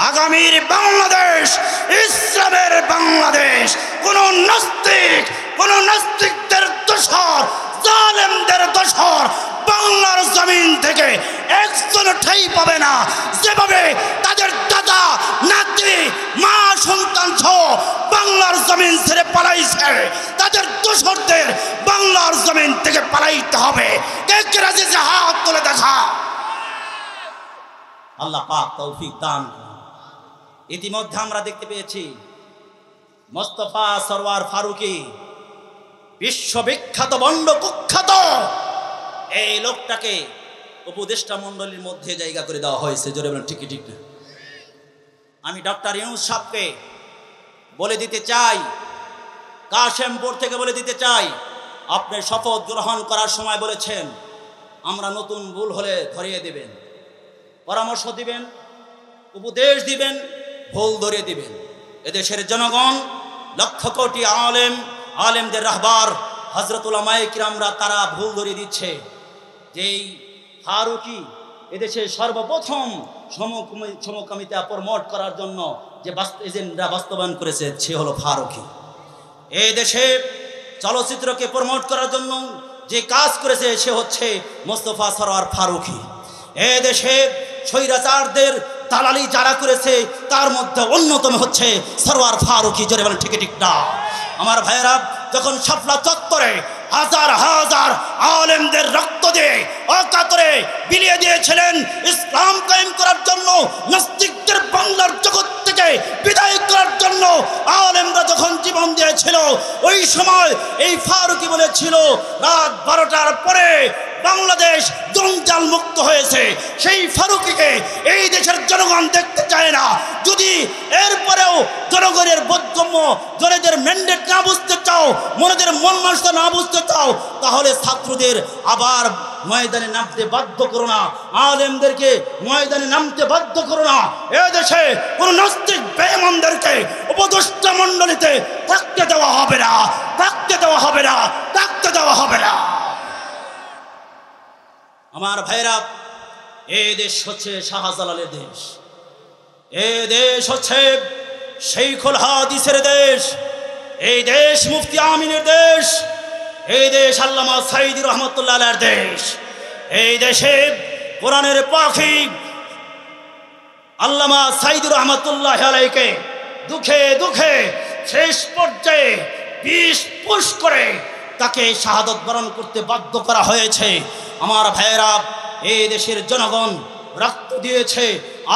আগামীর বাংলাদেশ ইসলামের বাংলাদেশ। কোন নাস্তিকদের দোসর, জালেমদের দোসর বাংলার জমিন থেকে একজন ঠাঁই পাবে না। যেভাবে তাদের দাদা নাতি মা সন্তান সহ বাংলার জমিন ছেড়ে পালাইছে, তাদের দোসরদের বাংলার জমিন থেকে পালাইতে হবে। কে রাজি যে হাত তুলে দেখা। আল্লাহ পাক তৌফিক দান করুন। ইতিমধ্যে আমরা দেখতে পেয়েছি মোস্তফা সরওয়ার ফারুকী, বিশ্ববিখ্যাত বন্ড কুখ্যাত এই লোকটাকে উপদেষ্টা মণ্ডলীর মধ্যে জায়গা করে দেওয়া হয়েছে। জোরে বলেন ঠিক ঠিক না? আমি ডক্টর ইউনূস সাহেবকে বলে দিতে চাই, কাশেমপুর থেকে বলে দিতে চাই, আপনি শপথ গ্রহণ করার সময় বলেছেন আমরা নতুন ভুল হলে ধরিয়ে দেবেন, পরামর্শ দিবেন, উপদেশ দিবেন, ভুল ধরিয়ে দিবেন। এদেশের জনগণ লক্ষ কোটি আলেমদের রাহবার হযরত উলামায়ে কিরামরা তারা ভুল ধরিয়ে দিচ্ছে। যেই ফারুকী এদেশের সর্বপ্রথম সমকামিতা প্রমোট করার জন্য যে এজেন্ডা বাস্তবায়ন করেছে সে হলো ফারুকী। এই দেশে চলচ্চিত্রকে প্রমোট করার জন্য যে কাজ করেছে সে হচ্ছে মোস্তফা সরওয়ার ফারুকী। এই দেশে স্বৈরাচারদের দালালি যারা করেছে তার মধ্যে অন্যতম হচ্ছে সরওয়ার ফারুকী। জোরে বলেন ঠিক ঠিক না? আমার ভাইয়েরা, যখন শাপলা চত্বরে হাজার হাজার আলেমদের রক্ত দিয়ে অকাতরে বিলিয়ে দিয়েছিলেন ইসলাম কায়েম করার জন্য, নাস্তিকদের বাংলার জগৎ থেকে বিদায় করার জন্য আলেমরা যখন জীবন দিয়েছিল, ওই সময় এই ফারুকী বলেছিল রাত 12টার পরে বাংলাদেশ জঞ্জাল মুক্ত হয়েছে। সেই ফারুকীকে এই দেশের জনগণ দেখতে চায় না। যদি এরপরেও জনগণের বোধগম্য, জনগণের ম্যান্ডেট না বুঝতে চাও, মনেদের মন মানসিকতা না বুঝতে চাও, তাহলে ছাত্রদের আবার ময়দানে নামতে বাধ্য করো না, আলেমদেরকে ময়দানে নামতে বাধ্য করো না। এদেশে কোন নাস্তিক বেঈমানদেরকে উপদেষ্টা মণ্ডলীতে থাকতে দেওয়া হবে না, থাকতে দেওয়া হবে না, থাকতে দেওয়া হবে না। আমার ভাইরা, এই দেশ হচ্ছে শাহজালালের দেশ, এই দেশ হচ্ছে শাইখুল হাদিসের দেশ, এই দেশ মুফতি আমিনের দেশ, এই দেশ আল্লামা সাঈদী রহমাতুল্লাহ আলাইহির দেশ। এই দেশে কোরআনের পাখি আল্লামা সাঈদী রহমাতুল্লাহ আলাইহিকে দুঃখে দুঃখে শেষ পর্যায়ে বিষ পুশ করে তাকে শাহাদত বরণ করতে বাধ্য করা হয়েছে। আমার ভাইয়েরা, এই দেশের জনগণ রক্ত দিয়েছে,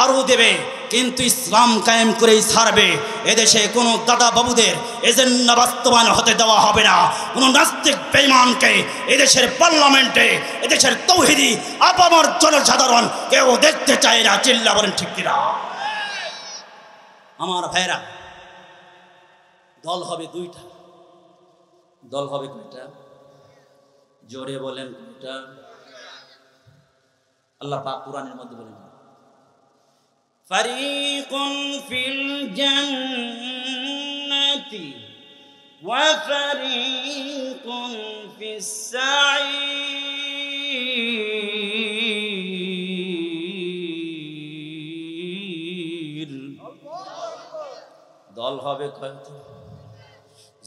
আরও দেবে, কিন্তু ইসলাম কায়েম করেই ছাড়বে। এদেশে কোনো দাদা বাবুদের এজেন্ডা বাস্তবায়ন হতে দেওয়া হবে না। কোনো নাস্তিক বেঈমানকে এদেশের পার্লামেন্টে, এদেশের তৌহিদি আপামর জনসাধারণ কেউ দেখতে চায় না। চিল্লা বলেন ঠিক কিনা? আমার ভাইয়েরা, দল হবে দুইটা। দল হবে কয়টা? জোরে বলেন কয়টা? আল্লাহ পাক কুরআনের মধ্যে বলেন, ফারিকুন ফিল জান্নাতি ওয়া ফারিকুন ফিস সাঈর। দল হবে কয়টা?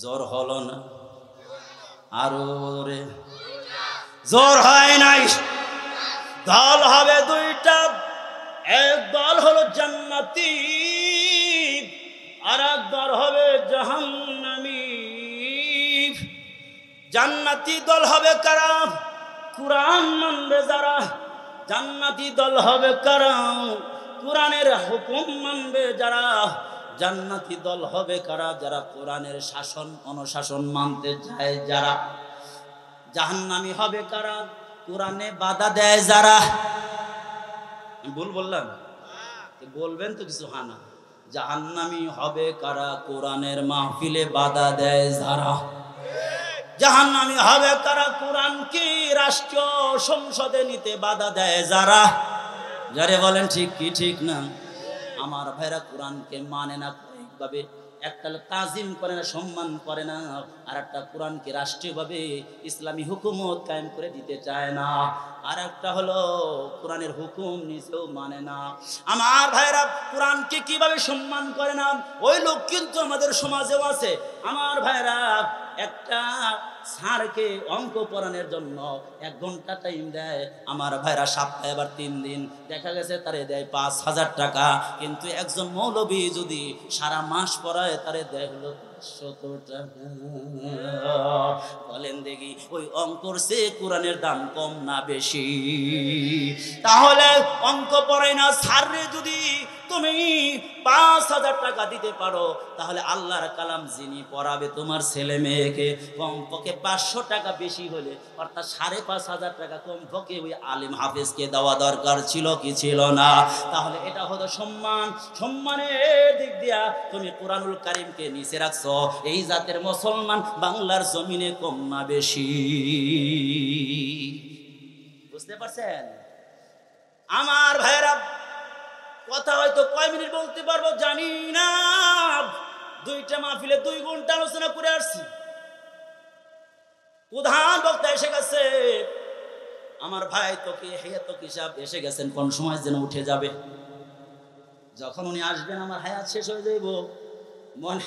জোর হলো না? আরো জোর হয় নাই? দল হবে দুইটা। এক দল হলো জান্নাতি, আর এক দল হবে জাহান্নামী। জান্নাতি দল হবে কারা? কুরআন মানবে যারা। জান্নাতি দল হবে কারা? কুরআনের হুকুম মানবে যারা। জান্নাতি দল হবে কারা? যারা কোরআনের শাসন অনুশাসন মানতে চায় যারা। জাহান্নামী হবে কারা? কোরআনে বাধা দেয় যারা। ভুল বললাম? বলবেন তো কিছু? হানা। জাহান্নামী হবে কারা? কোরআনের মাহফিলে বাধা দেয় যারা। জাহান্নামী হবে কারা? কোরআন কি রাষ্ট্রীয় সংসদে নিতে বাধা দেয় যারা। যারে বলেন ঠিক কি ঠিক না? আমার ভাইরা, কোরআনকে মানে না কয়েকভাবে। একটা হলো তাজিম করে না, সম্মান করে না, আর একটা কোরআনকে রাষ্ট্রীয়ভাবে ইসলামী হুকুমত কায়েম করে দিতে চায় না, আর একটা হলো কোরআনের হুকুম নিচেও মানে না। আমার ভাইরা কোরআনকে কিভাবে সম্মান করে না, ওই লোক কিন্তু আমাদের সমাজেও আছে। আমার ভাইরা একটা স্যারকে অঙ্ক পড়ানোর জন্য 1 ঘন্টা টাইম দেয়, আমার ভাইরা সপ্তাহে আবার 3 দিন, দেখা গেছে তারে দেয় 5,000 টাকা। কিন্তু একজন মৌলবী যদি সারা মাস পড়ায় তারে দেয় হলো 500 টাকা। বলেন দেখি ওই অঙ্কর সে কোরআনের দাম কম না বেশি? তাহলে অঙ্ক পড়াই না স্যাররে যদি তুমি 5,000 টাকা দিতে পারো, তাহলে আল্লাহর কালাম যিনি পড়াবে তোমার ছেলে মেয়েকে, কমপক্ষে 500 টাকা বেশি হলে অর্থাৎ 5,500 টাকা কমপক্ষে ওই আলিম হাফেজকে দেওয়া দরকার ছিল কি ছিল না? তাহলে এটা হলো সম্মান। সম্মানের দিক দিয়া তুমি কোরআনুল কারীমকে নিচে রাখছো, এই জাতের মুসলমান বাংলার জমিনে কম না বেশি? বুঝতে পারছেন? আমার ভাইরা কথা হয়তো কয় মিনিট বলতে পারবো জানি না, 2টা মাহফিলে 2 ঘন্টা আলোচনা করে আসছি। প্রধান বক্তা এসে গেছে, আমার ভাই তোকে হায়াতকি সাহেব এসে গেছেন, কোন সময় যেন উঠে যাবে। যখন উনি আসবেন আমার হায়াত শেষ হয়ে যাইব, মনে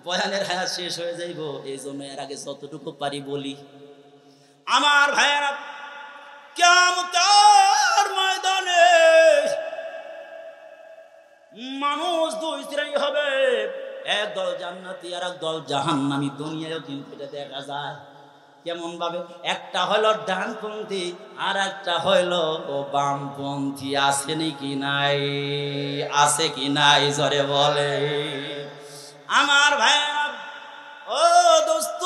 বয়ানের হায়াত শেষ হয়ে যাইব। এই জন্য এর আগে যতটুকু পারি বলি। আমার ভাইয়েরা কিয়ামতের ময়দানে মানুষ 2 শ্রেণী হবে, এক দল জান্নাতি আর এক দল জাহান্নামী। দুনিয়ায়ও কিন্তু এটা দেখা যায়। কেমন ভাবে? একটা হলো ডানপন্থী আর একটা হলো বামপন্থী। আছে নাকি নাই? আছে কি নাই জোরে বলে? আমার ভাইরা ও দোস্ত,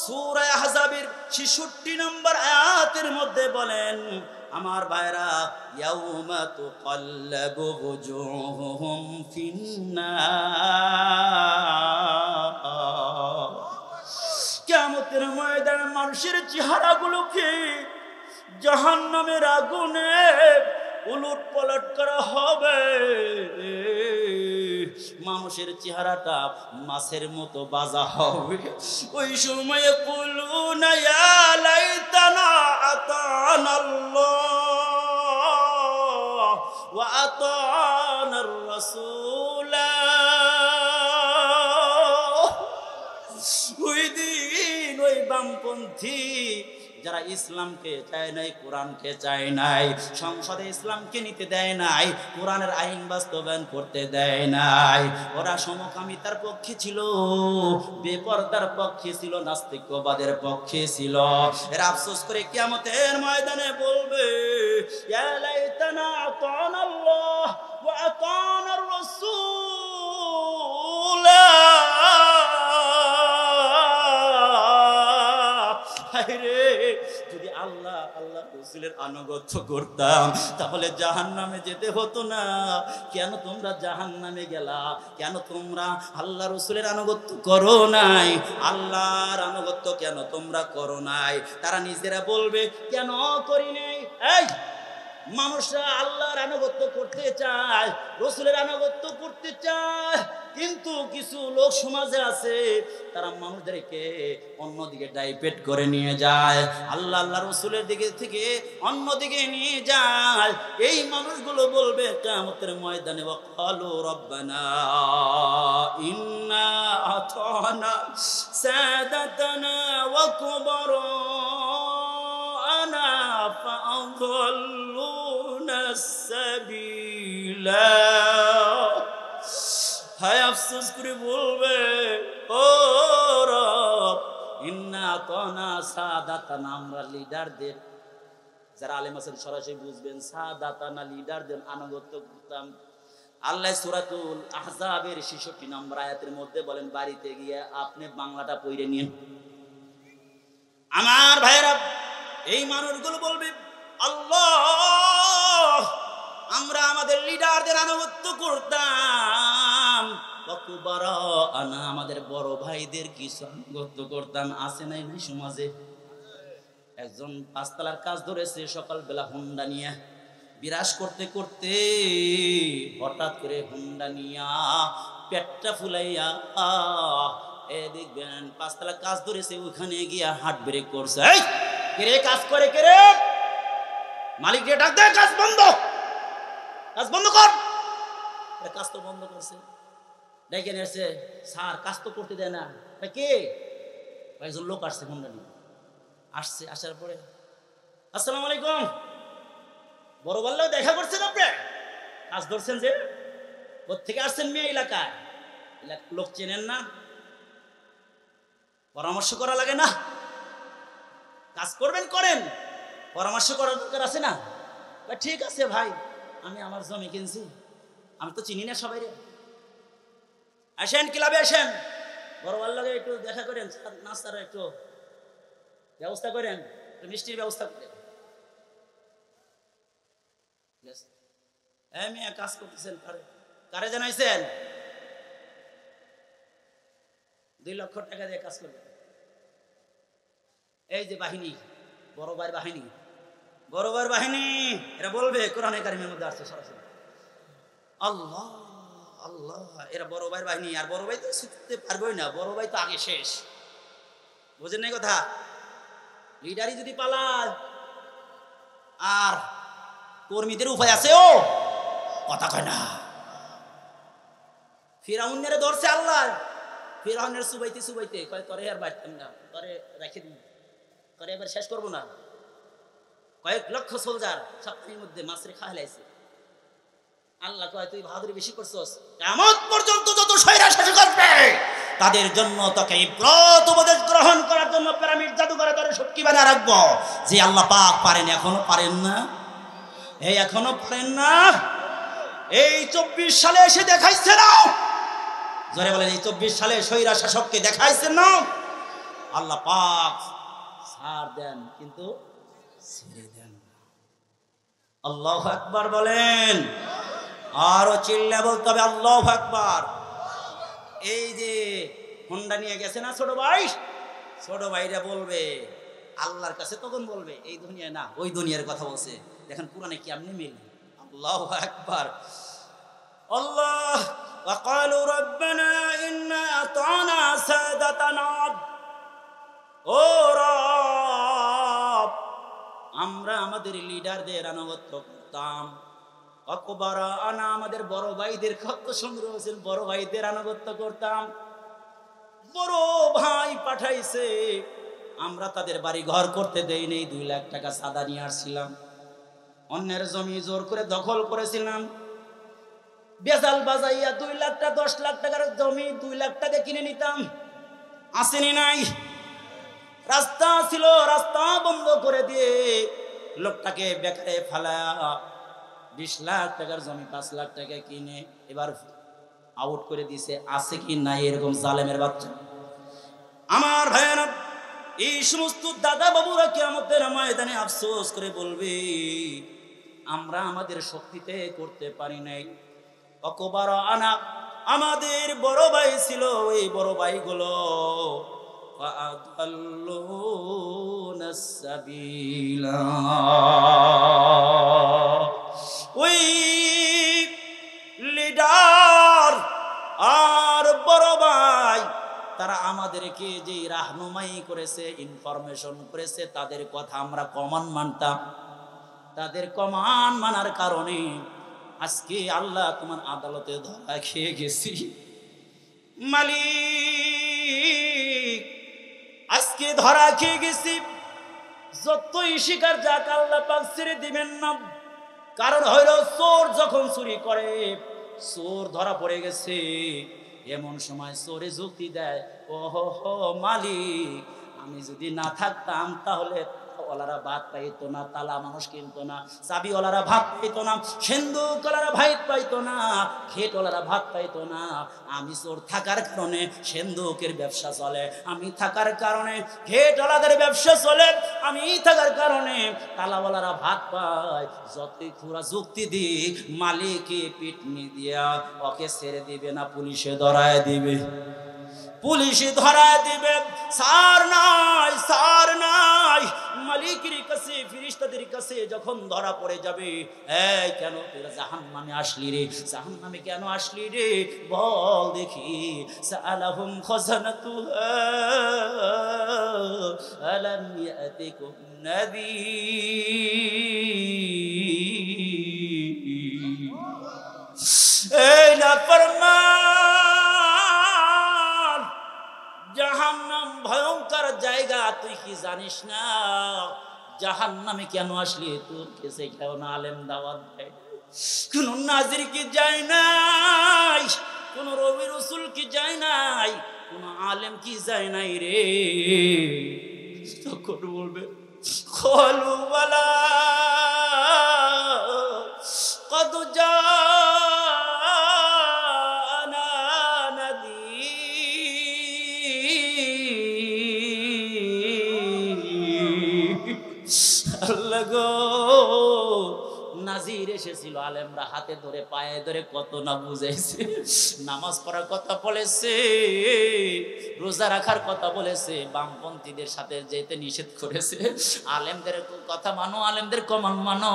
সূরা আহজাবের 66 নম্বর আয়াতের মধ্যে বলেন আমার ভাইরা, ইয়াউমা তুকাল্লাবু ওজুহুহুম ফিন্নার। কিয়ামতের ময়দানে মানুষের চেহারাগুলোকে জাহান্নামের আগুনে উলট পালট করা হবে। মানুষের চেহারাটা মাছের মতো বাজা হবে। ওই সময়ে কুলুনা ইয়া লাইতানা আতানাল্লাহ ওয়া আতানার রাসূলা। ওই দিন ওই বামপন্থী যারা ইসলামকে চায় নাই, কোরআনকে চায় নাই, সংসদে ইসলামকে নিতে দেয় নাই, কোরআনের আইন বাস্তবায়ন করতে দেয় নাই, ওরা সমকামিতার পক্ষে ছিল, বেপরদার পক্ষে ছিল, নাস্তিকবাদের পক্ষে ছিল। এরা আফসোস করে কিয়ামতের ময়দানে বলবে, ইয়া লাইতানা আতানাল্লাহ ওয়া আতানার রাসূল। যদি আল্লাহ আল্লাহ রাসূলের আনুগত্য করতাম তাহলে জাহান্নামে যেতে হতো না। কেন তোমরা জাহান্নামে গেলা? কেন তোমরা আল্লাহ রাসূলের আনুগত্য করো নাই? আল্লাহর আনুগত্য কেন তোমরা করো নাই? তারা নিজেরা বলবে কেন করি নাই। এই মানুষরা আল্লাহর আনুগত্য করতে চায়, রাসূলের আনুগত্য করতে চায়, কিন্তু কিছু লোক সমাজে আছে তারা মানুষদেরকে অন্যদিকে ডাইভার্ট করে নিয়ে যায়, আল্লাহ আল্লাহ রাসূলের দিকে থেকে অন্যদিকে নিয়ে যায়। এই মানুষগুলো বলবে কিয়ামতের ময়দানে, ওয়াকালু রব্বানা ইন্না আতানা সাদাতানা ওয়া কুবারানা ফাআযাল্লুনা সাবিলা। হায় আফসোস করে বলবে, ও রব ইন্না আতানা সাদাতানা, আমরা লিডারদের, যারা আলেম আছেন সরাসরি বুঝবেন, সাদাতানা লিডারদের আনুগত্য করতাম। আল্লাহ সূরাতুল আহজাবের 66 নম্বর আয়াতের মধ্যে বলেন, বাড়িতে গিয়ে আপনি বাংলাটা পড়ে নিন। আমার ভাইরা এই মানুষগুলো বলবে, আল্লাহ আমরা আমাদের লিডারদের আনুগত্য করতাম, আমাদের বড় ভাইদের কিছু আনুগত্য করতাম। আছে নাই নাই সমাজে? একজন 5 তলার কাজ ধরেছে সকালবেলা হুন্ডা নিয়ে, বিরাজ করতে করতে হঠাৎ করে হুন্ডা নিয়া পেটটা ফুলাইয়া এ দেখবেন পাঁচতলা কাজ ধরেছে, ওখানে গিয়া হাট ব্রেক করছে। এই কে কাজ করে, কে রে? মালিক রে ডাক দে, কাজ বন্ধ, কাজ বন্ধ কর। কাজ তো বন্ধ করছে, ডেকে নিয়েছে, স্যার কাজ তো করতে দেয় না। কে? একজন লোক আসছে হুন্ডা নিয়ে, আসছে। আসার পরে আসসালামু আলাইকুম, বড় বললেও দেখা করছেন আপনি, কাজ ধরছেন যে, কোথেকে আসছেন মেয়ে? এলাকায় লোক চেনেন না, পরামর্শ করা লাগে না? কাজ করবেন করেন, পরামর্শ করার দরকার আছে না? ঠিক আছে ভাই, আমি আমার জমি কিনছি, আমি তো চিনি না সবাই রে, আসেন ক্লাবে আসেন, বড় বললে একটু দেখা করেন, নাস্তার একটু ব্যবস্থা করেন, একটু মিষ্টির ব্যবস্থা করেন। মেয়ে কাজ করতেছেন, কারে জানাইছেন? 2 লক্ষ টাকা দিয়ে কাজ করবেন। এই যে বাহিনী, বড় ভাইয়ের বাহিনী, বড় ভাইয়ের বাহিনী, এরা বলবে কোরআনে কারিমের মধ্যে আসছে সরাসরি, আল্লাহ আল্লাহ, এরা বড় ভাইয়ের বাহিনী। আর বড় ভাই তো শিখতে পারবেই না, বড় ভাই তো আগে শেষ, বুঝেন নাই কথা? লিডারই যদি পালায়, আর কর্মীদের উপায় আছে? ও কথা কয় না। ফিরাউনের ধরছে আল্লাহ, ফিরাউনের সুবাইতে সুবাইতে কয় তোরে আর বাড়তাম না, তোরে রেখে দিন, তোরে এবার শেষ করবো না। কয়েক লক্ষ সোলজার সপ্তাহের মধ্যে মাছরে খাইলাইছে। আল্লাহ কয় তুই বাহাদুরি বেশি করছস, কিয়ামত পর্যন্ত যত শয়রা শাসক আসবে তাদের জন্য তোকে ইব্রত উপদেশ গ্রহণ করার জন্য পিরামিড জাদুঘরে তোরে সটকি বানিয়ে রাখবো। যে আল্লাহ পাক পারেন, এখনো পারেন না, এই এখনো পারেন না। এই 24 সালে এসে দেখাইছে না, জোরে বলেন, এই 24 সালে শয়রা শাসককে দেখাইছেন না। আল্লাহ পাক ছাড় দেন কিন্তু ছেড়ে দেন না। আল্লাহু আকবার বলেন, আরো চিল্লা বলতে হবে আল্লাহু আকবার। এই যে হুন্ডা নিয়ে গেছে না ছোট ভাই, ছোট ভাইরা বলবে আল্লাহর কাছে, তখন বলবে এই দুনিয়া না, ওই দুনিয়ার কথা বলছে। দেখেন কোরআনে কি আপনি মিল। আল্লাহু আকবার। আল্লাহ وقالوا ربنا إنا أطعنا سادتنا, ও রব, আমরা আমাদের লিডারদের আনুগত্য করতাম, অকবরা আনা, আমাদের বড় ভাইদের, কত সুন্দর হয়েছিল, বড় ভাইদের আনুগত্য করতাম। বড় ভাই পাঠাইছে, আমরা তাদের বাড়ি ঘর করতে দেই নেই, 2 লাখ টাকা চাঁদা নিয়ে আসছিলাম, অন্যের জমি জোর করে দখল করেছিলাম, বেজাল বাজাইয়া 2 লাখ টাকা 10 লাখ টাকার জমি 2 লাখ টাকা কিনে নিতাম, আসেনি নাই। রাস্তা ছিল, রাস্তা বন্ধ করে দিয়ে লোকটাকে বেকারে ফেলা, 20 লাখ টাকার জমি 5 লাখ টাকা কিনে এবার আউট করে দিছে। আছে কি নাই এরকম জালেমের বাচ্চা? আমার ভাইয়েরা, এই সমস্ত দাদা বাবুরা কিয়ামতের ময়দানে আফসোস করে বলবে আমরা আমাদের শক্তিতে করতে পারি নাই। অকবার আনা, আমাদের বড় ভাই ছিল, ওই বড় ভাইগুলো ওই লিডার আর বড় ভাই তারা আমাদেরকে যে রাহনুমাই করেছে, ইনফরমেশন করেছে, তাদের কথা আমরা কমান মানতাম। তাদের কমান মানার কারণে আজকে আল্লাহ তোমার আদালতে ধরা খেয়ে গেছি। মালিক, আজকে ধরা খেয়ে গেছি। যতই শিকার যাক আল্লাহ পাক ছেড়ে দিবেন না। কারণ হইল চোর যখন চুরি করে, চোর ধরা পড়ে গেছে, এমন সময় চোরে যুক্তি দেয়, ওহো হো মালিক, আমি যদি না থাকতাম তাহলে ওলারা ভাত পাইতো না, তালা মানুষ কিনতো না, চাবি ওলারা ভাত পাইতো না, সিন্ধুক ওলারা ভাত পাইতো না, খেট ওলারা ভাত পাইতো না। আমি চোর থাকার কারণে সিন্ধুকের ব্যবসা চলে, আমি থাকার কারণে খেট ওলাদের ব্যবসা চলে, আমি থাকার কারণে তালাওয়ালারা ভাত পায়। যতই খুরা যুক্তি দিক, মালিকে পিটনি দিয়া ওকে ছেড়ে দিবে না, পুলিশে ধরায় দিবে। পুলিশে ধরা দিবে, সার নাই, সার নাই। মালিকের কাছে, ফেরেশতাদের কাছে যখন ধরা পড়ে যাবে, এই কেন তোরা জাহান্নামে আসলি রে, জাহান্নামে কেন আসলি রে, বল দেখি। সালাহুম খাজানাতুহা আলাম ইয়াতিকুম নাযীর। এই নাফরমান, জাহান্নাম ভয়ঙ্কর জায়গা, তুই কি জানিস না? জাহান্নামে কেন আসলি? তোর কাছে কেন আলেম দাওয়াত দেয়? কোন নাজির কি যায় নাই, কোন রবি রসুল কি যায় নাই, কোন আলেম কি যায় নাই রে? তখন বলবে খলু বালা কদ জানা নাযীর। আল্লাহ গো, নাজির এসেছিল। আলেমরা হাতে ধরে পায়ে ধরে কত না বুঝাইছে, নামাজ পড়ার কথা বলেছে, রোজা রাখার কথা বলেছে, বামপন্থীদের সাথে যেতে নিষেধ করেছে। আলেমদের কথা মানো, আলেমদের কমান মানো,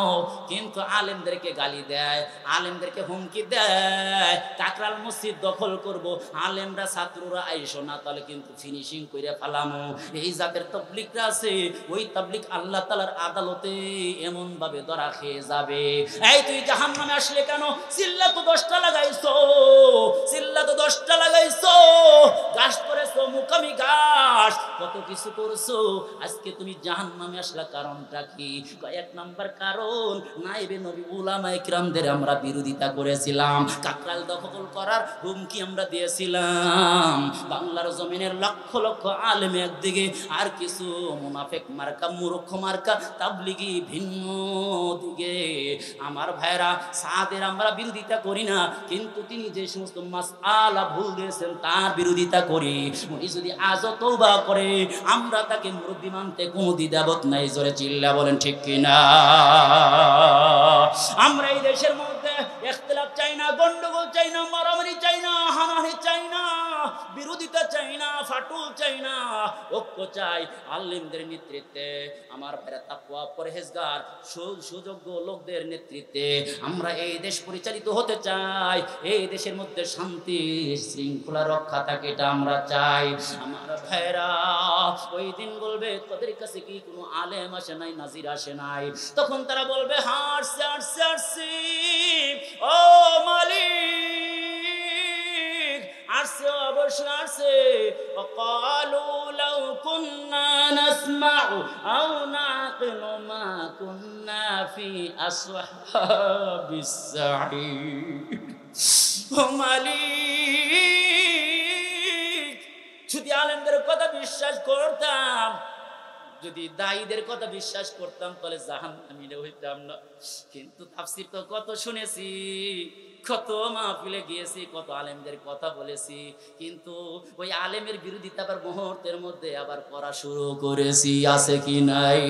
কিন্তু আলেমদেরকে গালি দেয়, আলেমদেরকে হুমকি দেয়। কাকরাল মসজিদ দখল করব, আলেমরা ছাত্ররা আইসো না, তাহলে কিন্তু ফিনিশিং করে ফেলামো। এই যাদের তাবলীগরা আছে, ওই তাবলীগ আল্লাহ তাআলার আদালতে এমন ভাবে ধরা খেয়ে যাবে। এই তুই জাহান্নামে আসলে কেন? চিল্লা তো 10টা লাগাইছো, চিল্লা তো 10টা লাগাইছো, গাছ করেছো, মুকামি গাছ, কত কিছু করছো, আজকে তুমি জাহান্নামে আসলা, কারণটা কি? এক নাম্বার কারণ, নাইবে নবী উলামায়ে কিরামদের আমরা বিরোধিতা করেছিলাম, কাকরাল দখল করার হুমকি আমরা দিয়েছিলাম। বাংলার জমিনের লক্ষ লক্ষ আলেম একদিকে, আর কিছু মুনাফিক মার্কা, মূর্খ মার্কা তাবলীগী ভিন্ন দিকে। আমার ভাইরা, সাদের আমরা বিরোধিতা করি না, কিন্তু তিনি যে সমস্ত মাসআলা ভুল দিয়েছেন তার বিরোধিতা করি। উনি যদি আজও তওবা করে, আমরা তাকে মুরব্বি মানতে কোনো দ্বিধাবোধ নাই। জোরে চিল্লা বলেন ঠিক কিনা? আমরা এই দেশের মধ্যে ইখতিলাফ চাই না, গন্ডগোল চাই না, মারামারি চাই না, হানাহানি চাই না, বিরোধিতা চাই না, ফাটল চাই না, ঐক্য চাই। আলেমদের নেতৃত্বে, আমার ভাইরা তাকওয়া পরহেজগার সুযোগ্য লোকদের নেতৃত্বে আমরা এই দেশ পরিচালিত হতে চাই। এই দেশের মধ্যে শান্তি শৃঙ্খলা রক্ষা থাকে, এটা আমরা চাই। আমার ভাইরা, ওই দিন বলবে তোদের কাছে কি কোনো আলেম আসে নাই, নাজির আসে নাই? তখন তারা বলবে হাসছে হাসছে হাসছে, ও মালিক আসছে, অবশ্যই আসছে। ওয়াকালু লাউ কুন্না নাসমাউ আও নাকিলু মা কুন্না ফি আসহাবিস সাঈর। ও মালিক, যদি আলেমদের কথা বিশ্বাস করতাম, যদি দায়ীদের কথা বিশ্বাস করতাম, তাহলে জাহান্নামী হইতাম না। কিন্তু তাফসীর তো কত শুনেছি, কত মাহফিলে গিয়েছি, কত আলেমদের কথা বলেছি, কিন্তু ওই আলেমের বিরোধিতা আবার মুহূর্তের মধ্যে আবার করা শুরু করেছি। আছে কি নাই?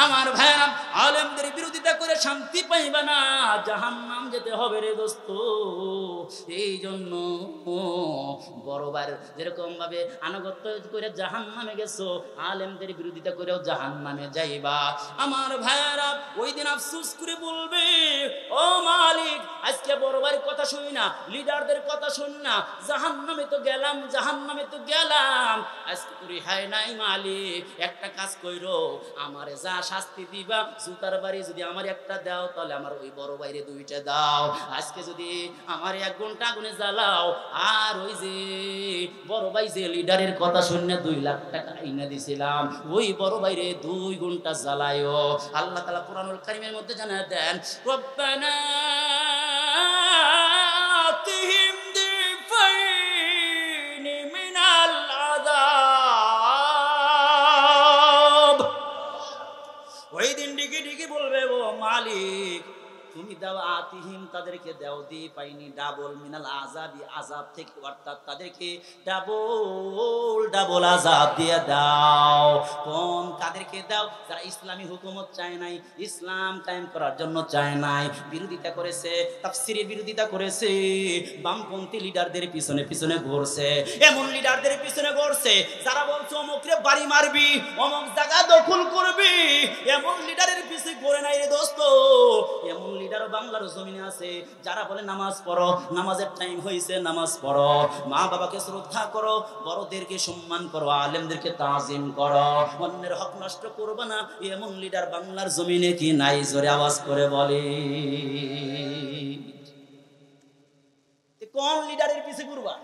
আমার ভাইরা, আলেমদের বিরোধিতা করে শান্তি পাইবা না, জাহান্নাম যেতে হবে রে দোস্ত। এই জন্য বড়বার যেরকম ভাবে আনুগত্য করে জাহান্নামে গেছো, আলেমদের বিরোধিতা করেও জাহান্নামে যাইবা। আমার ভাইরা, ওই দিন আফসোস করে বলবে, ও মালিক, আজকে বড় ভাইয়ের কথা শুনি না, লিডারদের কথা শুনি না, জাহান্নামে তো গেলাম, জাহান্নামে তো গেলাম, আজকে তো রেহাই নাই। মালিক, একটা কাজ কইরো, আমারে যা শাস্তি দিবা, জুতার বাড়ি যদি আমার একটা দাও, তাহলে আমার ওই বড় ভাইরে 2টা দাও। আজকে যদি আমার 1 ঘন্টা আগুনে জ্বালাও, আর ওই যে বড় ভাই যে লিডারের কথা শুনে 2 লাখ টাকা আইনা দিছিলাম, ওই বড় ভাইরে 2 ঘন্টা জ্বালায়ও। আল্লাহ তাআলা কোরআনুল কারীমের মধ্যে জানায় দেন, রব্বানা আতিহিম দিফাইনি মিনাল আযাব। ওই দিন ডিগি ডিগি বলবে, ও মালিক, তুমি দাও আতিহিম, তাদেরকে তাদেরকে দাও দিয়ে পাইনি ডাবল মিনাল আযাবি আযাব থেকে, অর্থাৎ তাদেরকে ডাবল ডাবল আযাব দিয়ে দাও। কোন কাদেরকে দাও? যারা ইসলামী হুকুমত চায় নাই, ইসলাম কায়েম করার জন্য চায় নাই, বিরোধিতা করেছে, তাফসীরের বিরোধিতা করেছে, বামপন্থী লিডারদের পিছনে পিছনে ঘুরছে, এমন লিডারদের পিছনে ঘুরছে যারা বলছে অমুকরে বাড়ি মারবি, অমুক জায়গা দখল করবি, এমন লিডারের পিছে ঘুরে নাই রে দোস্ত। এমন লিডারও বাংলার জমিনে আছে যারা বলে নামাজ পড়ো, নামাজের টাইম হয়েছে, নামাজ পড়ো, মা বাবাকে শ্রদ্ধা করো, বড়দেরকে সম্মান করো, আলেমদেরকে তাজিম করো, অন্যের হক নষ্ট করবে না। এমন লিডার বাংলার জমিনে কি নাই? জোরে আওয়াজ করে বলে। কোন লিডারের পিছে ঘুরবা?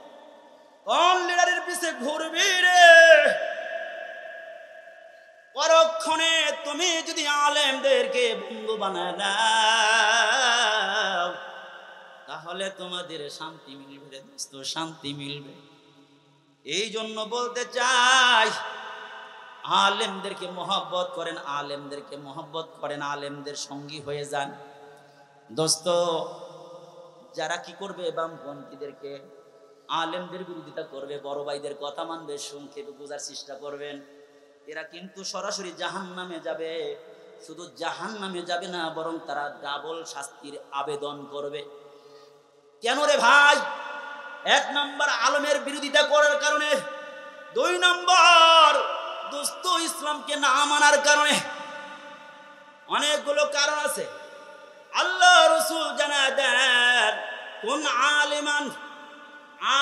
কোন লিডারের পিছে ঘুরবি রে? পরক্ষণে তুমি যদি আলেমদেরকে বন্ধু বানায় নাও, তাহলে তোমাদের শান্তি মিলবে রে দোস্ত, শান্তি মিলবে। এই জন্য বলতে চাই, আলেমদেরকে মহব্বত করেন, আলেমদেরকে মহব্বত করেন, আলেমদের সঙ্গী হয়ে যান দোস্ত। যারা কি করবে? বামপন্থীদেরকে, আলেমদের বিরোধিতা করবে, বড় ভাইদের কথা মানবে, সংক্ষেপে বোঝার চেষ্টা করবেন। এরা কিন্তু সরাসরি জাহান্নামে যাবে। শুধু জাহান্নামে যাবে না, বরং তারা ডাবল শাস্তির আবেদন করবে। কেন রে ভাই? এক নম্বর আলেমের বিরোধিতা করার কারণে, দুই নম্বর দোস্ত ইসলামকে না মানার কারণে। অনেকগুলো কারণ আছে। আল্লাহ রাসূল জানায় দেন, কোন আলিমান,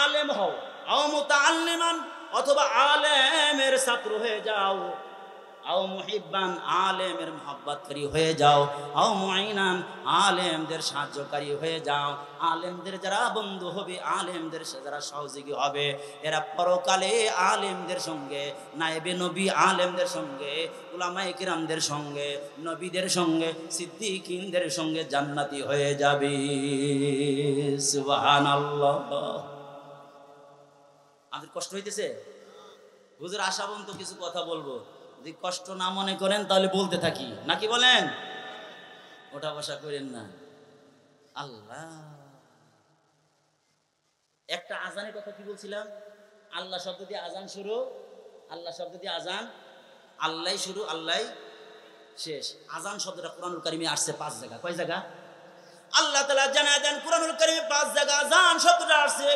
আলেম হও, আও মুতাআল্লিমান, অথবা আলেমের ছাত্র হয়ে যাও, আও মুহিব্বান, আলেমের মহব্বতকারী হয়ে যাও, আও মুঈনান, আলেমদের সাহায্যকারী হয়ে যাও। আলেমদের যারা বন্ধু হবে, আলেমদের যারা সহযোগী হবে, এরা পরকালে আলেমদের সঙ্গে, নায়েবে নবী আলেমদের সঙ্গে, উলামায়ে কিরামদের সঙ্গে, নবীদের সঙ্গে, সিদ্দিকিনদের সঙ্গে জান্নাতি হয়ে যাবে। সুবহানাল্লাহ। আমাদের কষ্ট হইতেছে? হুজুর আশা পর্যন্ত কিছু কথা বলবো, যদি কষ্ট না মনে করেন তাহলে বলতে থাকি, নাকি বলেন? ওটা বসা করেন না। আল্লাহ, একটা আজানের কথা কি বলছিলাম? আল্লাহ শব্দ দিয়ে আজান শুরু, আল্লাহ শব্দ দিয়ে আজান, আল্লাহ শুরু, আল্লাহ শেষ। আজান শব্দটা কুরআনুল কারীমে আসছে 5 জায়গা। কয় জায়গা? আল্লাহ তাআলা জানায় দেন কুরআনুল কারীমে 5 জায়গা আজান শব্দটা আসছে।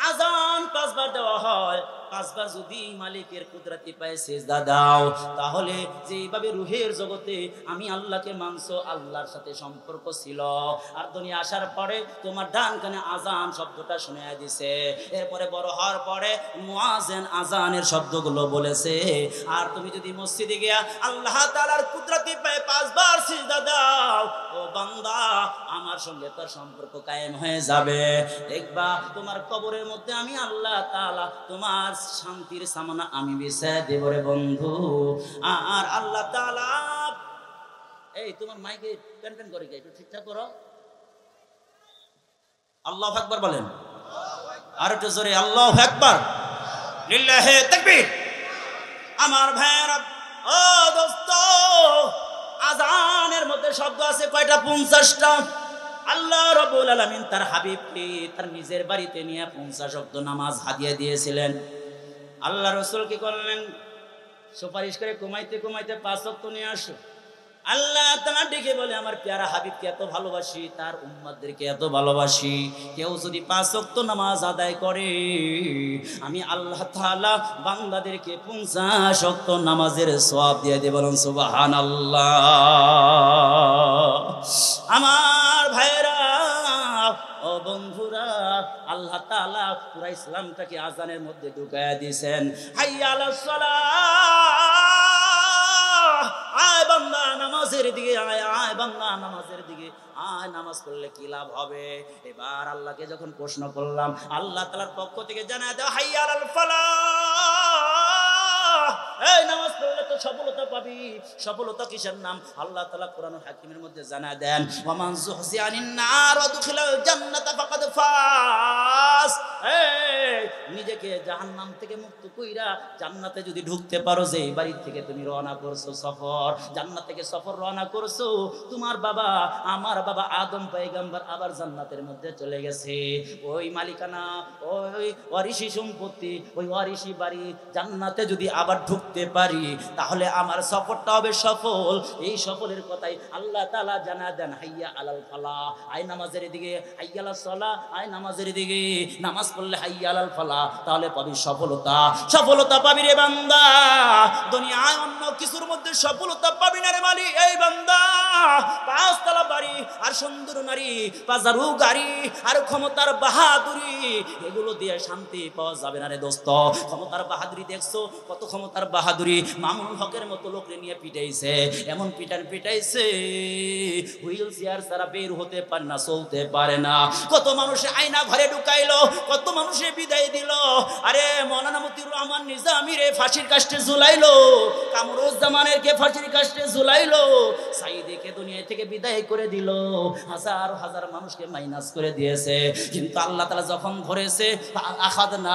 আজান 5 বার দেওয়া হয়। 5 বার যদি মালিকের কুদরতি পায়ে সিজদা দাও, তাহলে যেইভাবে রূহের জগতে আমি আল্লাহকে মানছো, আল্লাহর সাথে সম্পর্ক ছিল, আর দুনিয়া আসার পরে তোমার ডান কানে আজান শব্দটা শুনিয়ে দিছে, এরপরে বড় হওয়ার পরে মুয়াজ্জিন আজানের শব্দগুলো বলেছে, আর তুমি যদি মসজিদে গিয়া আল্লাহ তাআলার কুদরতি পায়ে 5 বার সিজদা দাও, ও বান্দা আমার সঙ্গে তোর সম্পর্ক কায়েম হয়ে যাবে। দেখবা তোমার কবরের মধ্যে আমি আল্লাহ তাআলা তোমার শান্তির সামানা আমি বিছায় দেব রে বন্ধু। আর আল্লাহ তাআলা, এই তোমার মাইকে পেন করে একটু ঠিকঠাক করো। আল্লাহু আকবার বলেন, আর একটু জোরে আল্লাহু আকবার, লিল্লাহি তাকবীর। আমার ভাইরা, ও দোস্ত, আজানের মধ্যে শব্দ আছে কয়টা? 50টা। আল্লাহ রাব্বুল আলামিন তার হাবিবকে তার নিজের বাড়িতে নিয়ে 50 ওয়াক্ত নামাজ হাদিয়া দিয়েছিলেন। আল্লাহ রাসূল কি করলেন? সুপারিশ করে কমাইতে কমাইতে 5 ওয়াক্ত নিয়ে আসো। আল্লাহ তাআলা ডেকে বলে, আমার প্যারা হাবিবকে এত ভালোবাসি, তার উম্মতদেরকে এত ভালোবাসি, কেউ যদি 5 ওয়াক্ত নামাজ আদায় করে, আমি আল্লাহ তাআলা বান্দাদেরকে 50 ওয়াক্ত নামাজের সওয়াব দিয়ে দেব। বলুন সুবহানাল্লাহ। আমার ভাইরা, ও বন্ধুরা, আল্লাহ তাআলা পুরা ইসলামটাকে আজানের মধ্যে ঢুকায়া দিয়েছেন। হাইয়া আলাস সালাহ, আয় বান্দা নামাজের দিকে আয়, আয় বান্দা নামাজের দিকে আয়, নামাজ পড়লে কি লাভ হবে? এবার আল্লাহকে যখন প্রশ্ন করলাম, আল্লাহ তাআলার পক্ষ থেকে জানায় দাও, হাইয়া আলাল ফালাহ, এই নামাজ পড়লে তো সফলতা পাবি। সফলতা কিসের নাম? আল্লাহ তাআলা কোরআনুল হাকিমের মধ্যে জানায় দেন, ওয়া মান যুহজিয়া আনিন নার ওয়া দুখিলাল জান্নাতা ফাকাদ ফাজ। এই নিজেকে জাহান্নাম থেকে মুক্ত কইরা জান্নাতে যদি ঢুকতে পারো, যে বাড়ি থেকে তুমি রওনা করছো সফর, জান্নাত থেকে সফর রওনা করছো, তোমার বাবা আমার বাবা আদম পয়গম্বর আবার জান্নাতের মধ্যে চলে গেছে। ওই মালিকানা, ওই ওয়ারিশি সম্পত্তি, ওই ওয়ারিশি বাড়ি জান্নাতে যদি আবার ঢুকতে পারি, তাহলে আমার সফরটা হবে সফল। এই সফরের কথাই আল্লাহ তাআলা জানা দেন, হাইয়া আলাল ফালাহ, আয় নামাজের দিকে, হাইয়া আলাস সালাহ, আয় নামাজের দিকে, নামাজ পড়লে হাইয়া আলাল ফালাহ, তাহলে পাবি সফলতা। সফলতা পাবি রে বান্দা, দুনিয়ায় অন্য কিছুর মধ্যে সফলতা পাবি না রে মালি। এই বান্দা, পাঁচতলা বাড়ি আর সুন্দর নারী, পাজারু গাড়ি আর ক্ষমতার বাহাদুরি, এগুলো দিয়ে শান্তি পাওয়া যাবে না রে দোস্ত। ক্ষমতার বাহাদুরি দেখছো, কত ক্ষমতার বাহাদুরি। মামুনুল হকের মতো লোকরে নিয়ে পিটাইছে, এমন পিটাইছে, হুইল চেয়ার ছাড়া বের হতে পারে না, চলতে পারে না। কত মানুষে আয়না ঘরে ঢুকাইলো, কত মানুষে বিদায় দিল। আরে মৌলানা মতিউর রহমান নিজামী রে ফাঁসির কাস্টে ঝুলাইলো, কামরুজ্জামানের কে ফাঁসির কাস্টে ঝুলাইলো, সাইদিকে দুনিয়া থেকে বিদায় করে দিল, হাজার হাজার মানুষকে মাইনাস করে দিয়েছে। কিন্তু আল্লাহ তাআলা যখন ধরেছে, আখাযনা